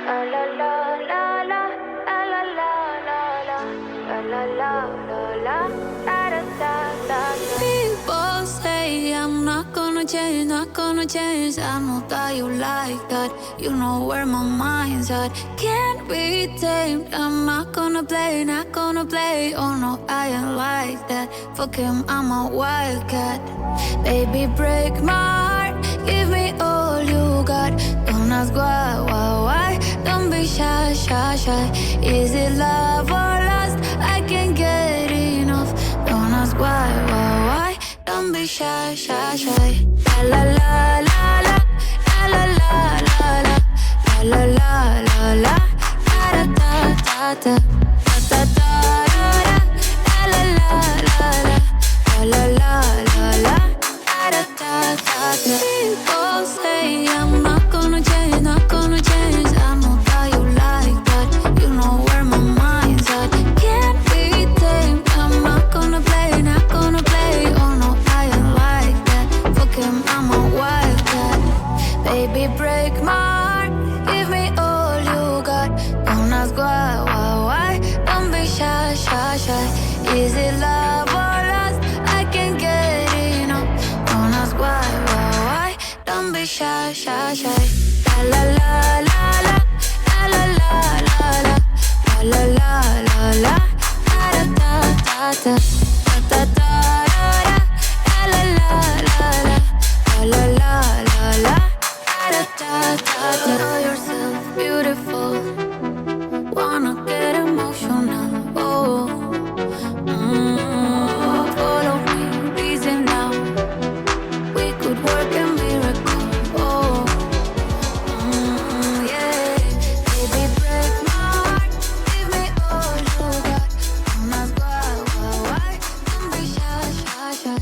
La la la la la, la la la la la, la la la la la, da da da da da. People say I'm not gonna change, not gonna change. I know that you like that. You know where my mind's at. Can't be tamed. I'm not gonna play, not gonna play. Oh no, I ain't like that. Fuck him, I'm a wildcat. Baby, break my heart. Give me all you got. Don't ask why. Don't be shy, shy, shy. Is it love or lust? I can't get enough. Don't ask why. Don't be shy, shy, shy. La la la la la, la la la la la, la la la la, da da da da da, da da da da, la la la la la, la la la la, da da da da. People say I'm not gonna change, not gonna change. I know that you like that. You know where my mind's at. Can't be tamed. I'm not gonna play, not gonna play. Oh no, I ain't like that. Fuck him, I'm a wildcat. Baby, break my heart. Give me all you got. Don't ask why. Don't be shy, shy, shy. Is it love or lust? I can't get enough. Don't ask why. Don't be shy, shy, shy. La la la la la, la la la la la, la la la la, da da da da, da da da da, la la la la, la la la la, da da da da. Know yourself beautiful. Wanna get emotional. Oh, follow me, reason now. We could work a miracle. Oh, yeah. Baby, break my heart. Give me all you got. Don't ask why. Don't be shy, shy, shy.